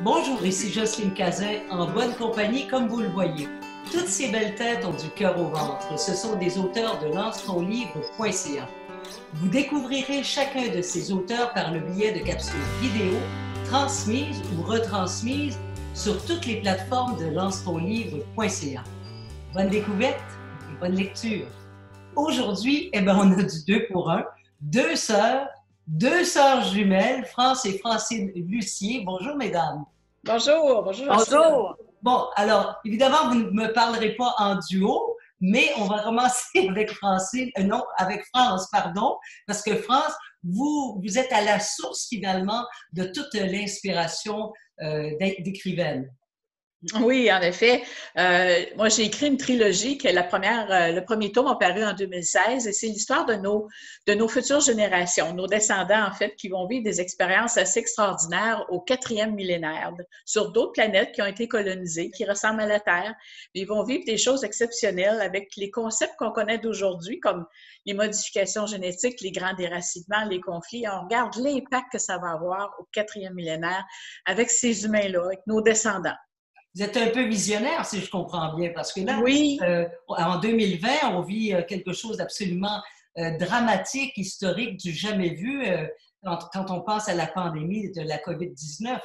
Bonjour, ici Jocelyne Cazin, en bonne compagnie comme vous le voyez. Toutes ces belles têtes ont du cœur au ventre. Ce sont des auteurs de lancetonlivre.ca. Vous découvrirez chacun de ces auteurs par le biais de capsules vidéo, transmises ou retransmises sur toutes les plateformes de lancetonlivre.ca. Bonne découverte et bonne lecture. Aujourd'hui, on a du 2 pour 1. Deux sœurs jumelles, France et Francine Lucier. Bonjour, mesdames. Bonjour, bonjour. Bonjour. Bon, alors, évidemment, vous ne me parlerez pas en duo, mais on va commencer avec avec France, pardon, parce que France, vous êtes à la source, finalement, de toute l'inspiration d'écrivaine. Oui, en effet. Moi, j'ai écrit une trilogie que le premier tome a paru en 2016 et c'est l'histoire de nos futures générations, nos descendants, en fait, qui vont vivre des expériences assez extraordinaires au 4e millénaire sur d'autres planètes qui ont été colonisées, qui ressemblent à la Terre. Ils vont vivre des choses exceptionnelles avec les concepts qu'on connaît d'aujourd'hui, comme les modifications génétiques, les grands déracinements, les conflits. On regarde l'impact que ça va avoir au 4e millénaire avec ces humains-là, avec nos descendants. Vous êtes un peu visionnaire, si je comprends bien, parce que là, oui. En 2020, on vit quelque chose d'absolument dramatique, historique, du jamais vu quand on pense à la pandémie de la COVID-19.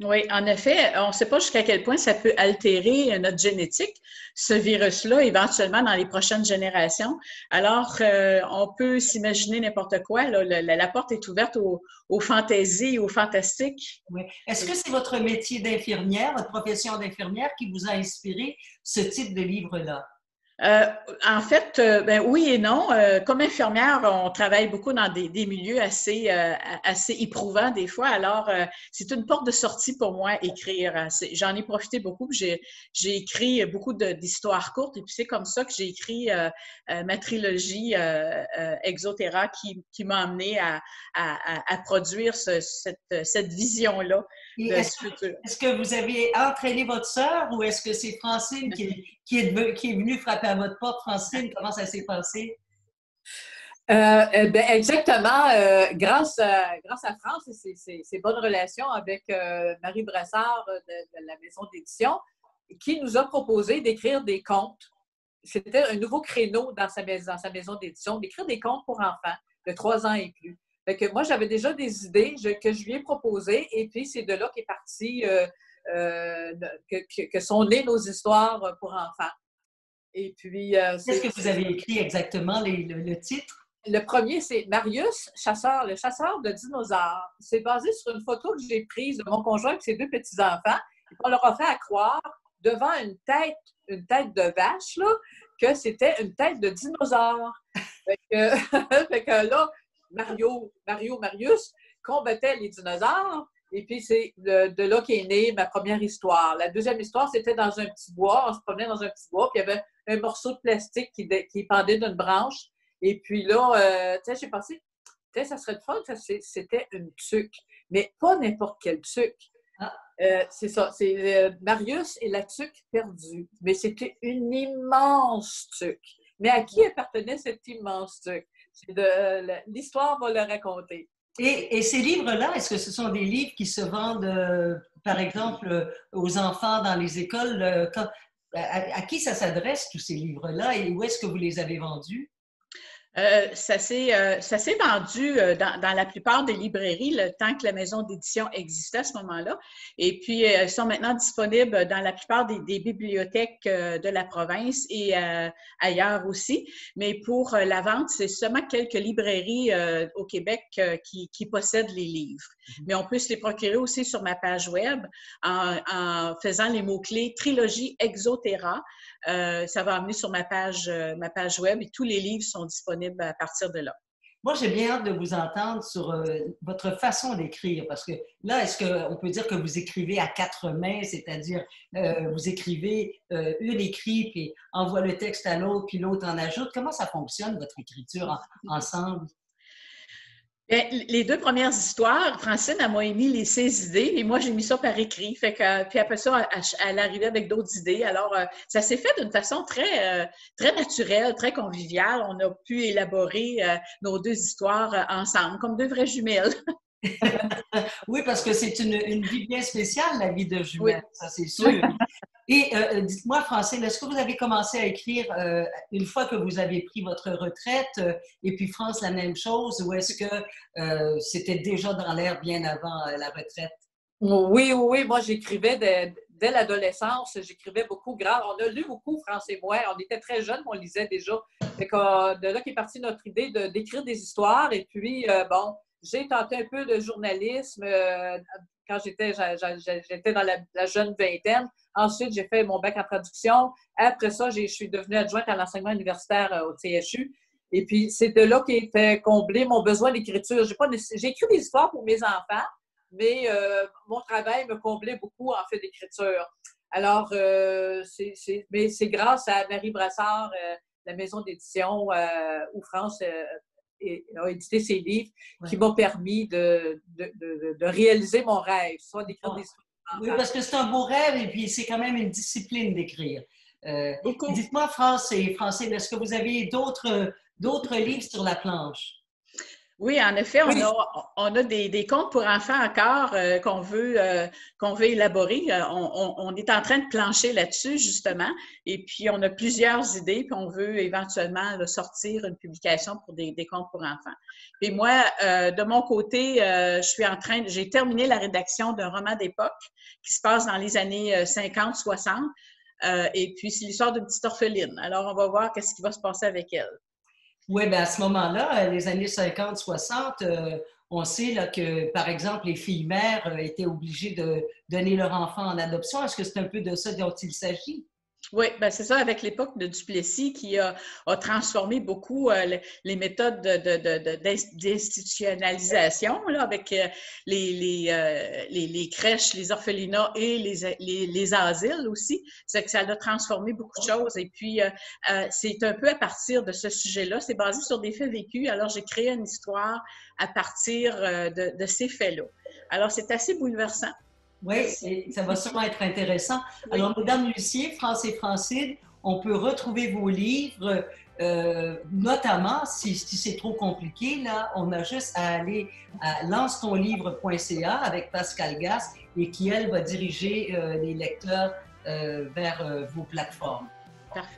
Oui, en effet, on ne sait pas jusqu'à quel point ça peut altérer notre génétique, ce virus-là, éventuellement dans les prochaines générations. Alors, on peut s'imaginer n'importe quoi. Là. La porte est ouverte aux fantaisies, aux fantastiques. Oui. Est-ce que c'est votre métier d'infirmière, votre profession d'infirmière qui vous a inspiré ce type de livre-là? En fait, oui et non. Comme infirmière, on travaille beaucoup dans des milieux assez éprouvants des fois. Alors, c'est une porte de sortie pour moi, écrire. J'en ai profité beaucoup. J'ai écrit beaucoup d'histoires courtes et puis c'est comme ça que j'ai écrit ma trilogie Exotera qui m'a amené à produire cette vision-là de ce futur. Est-ce que vous avez entraîné votre sœur ou est-ce que c'est Francine qui est venue frapper à votre porte? Francine, comment ça s'est passé? Exactement. Grâce à France et ses bonnes relations avec Marie Brassard de la maison d'édition, qui nous a proposé d'écrire des contes. C'était un nouveau créneau dans sa maison d'édition, d'écrire des contes pour enfants de 3 ans et plus. Fait que moi, j'avais déjà des idées que je lui ai proposées et puis c'est de là qu'est parti que sont nées nos histoires pour enfants. Et puis, qu'est-ce que vous avez écrit exactement, le titre? Le premier, c'est Marius, le chasseur de dinosaures. C'est basé sur une photo que j'ai prise de mon conjoint et ses 2 petits-enfants. Et on leur a fait à croire, devant une tête de vache, là, que c'était une tête de dinosaure. Fait que là, Marius combattait les dinosaures. Et puis, c'est de là qu'est née ma première histoire. La deuxième histoire, c'était dans un petit bois. On se promenait dans un petit bois, puis il y avait un morceau de plastique qui pendait d'une branche. Et puis là, j'ai pensé, ça serait le fun, c'était une tuque. Mais pas n'importe quelle tuque. C'est ça, c'est Marius et la tuque perdue. Mais c'était une immense tuque. Mais à qui appartenait cette immense tuque? L'histoire va le raconter. Et ces livres-là, est-ce que ce sont des livres qui se vendent, par exemple, aux enfants dans les écoles? À qui ça s'adresse, tous ces livres-là, et où est-ce que vous les avez vendus? Ça s'est vendu dans la plupart des librairies le temps que la maison d'édition existait à ce moment-là. Et puis, elles sont maintenant disponibles dans la plupart des bibliothèques de la province et ailleurs aussi. Mais pour la vente, c'est seulement quelques librairies au Québec qui possèdent les livres. Mais on peut se les procurer aussi sur ma page web en faisant les mots-clés Trilogie Exotera. Ça va amener sur ma page web et tous les livres sont disponibles à partir de là. Moi, j'ai bien hâte de vous entendre sur votre façon d'écrire, parce que là, est-ce qu'on peut dire que vous écrivez à 4 mains, c'est-à-dire vous écrivez, une écrit, puis envoie le texte à l'autre, puis l'autre en ajoute? Comment ça fonctionne, votre écriture ensemble? Bien, les 2 premières histoires, Francine, elle m'a émis ses idées et moi, j'ai mis ça par écrit. Fait que, puis après ça, elle arrivait avec d'autres idées. Alors, ça s'est fait d'une façon très naturelle, très conviviale. On a pu élaborer nos 2 histoires ensemble, comme 2 vraies jumelles. Oui, parce que c'est une vie bien spéciale, la vie de jumelle, Oui. ça c'est sûr. Et dites-moi, Francine, est-ce que vous avez commencé à écrire une fois que vous avez pris votre retraite, et puis France, la même chose, ou est-ce que c'était déjà dans l'air bien avant la retraite? Oui, oui, oui. Moi, j'écrivais dès l'adolescence. J'écrivais beaucoup. On a lu beaucoup, France et moi. On était très jeunes, on lisait déjà. Fait que, de là qu'est partie notre idée d'écrire des histoires. Et puis, bon, j'ai tenté un peu de journalisme quand j'étais dans la jeune vingtaine. Ensuite, j'ai fait mon bac en traduction. Après ça, je suis devenue adjointe à l'enseignement universitaire au THU. Et puis, c'est de là qu'était comblé mon besoin d'écriture. J'ai écrit des histoires pour mes enfants, mais mon travail me comblait beaucoup en fait d'écriture. Alors, mais c'est grâce à Marie Brassard, la maison d'édition où France a édité ses livres, qui m'ont permis de réaliser mon rêve, soit d'écrire des histoires. Oui, parce que c'est un beau rêve et puis c'est quand même une discipline d'écrire. Beaucoup. Dites-moi, Francine, est-ce que vous avez d'autres livres sur la planche? Oui, en effet, Oui. on a des contes pour enfants encore qu'on veut élaborer. On est en train de plancher là-dessus, justement. Et puis, on a plusieurs idées, puis on veut éventuellement sortir une publication pour des contes pour enfants. Et moi, de mon côté, j'ai terminé la rédaction d'un roman d'époque qui se passe dans les années 50-60. Et puis, c'est l'histoire d'une petite orpheline. Alors, on va voir qu'est-ce qui va se passer avec elle. Oui, bien à ce moment-là, les années 50-60, on sait là, que, par exemple, les filles mères étaient obligées de donner leur enfant en adoption. Est-ce que c'est un peu de ça dont il s'agit? Oui, ben c'est ça, avec l'époque de Duplessis qui a transformé beaucoup les méthodes d'institutionnalisation, là, avec les crèches, les orphelinats et les asiles aussi. C'est que ça a transformé beaucoup de choses. Et puis, c'est un peu à partir de ce sujet-là. C'est basé sur des faits vécus. Alors, j'ai créé une histoire à partir de ces faits-là. Alors, c'est assez bouleversant. Oui, ça va sûrement être intéressant. Oui. Alors, Mesdames Lucier, France et Francine, on peut retrouver vos livres, notamment, si c'est trop compliqué, là, on a juste à aller à lance-ton-livre.ca avec Pascal Gasse et qui, elle, va diriger les lecteurs vers vos plateformes.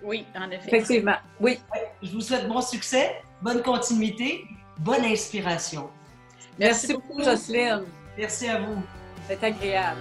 Oui, en effet. Effectivement, oui. Je vous souhaite bon succès, bonne continuité, bonne inspiration. Merci beaucoup, Jocelyne. Merci à vous. C'est agréable.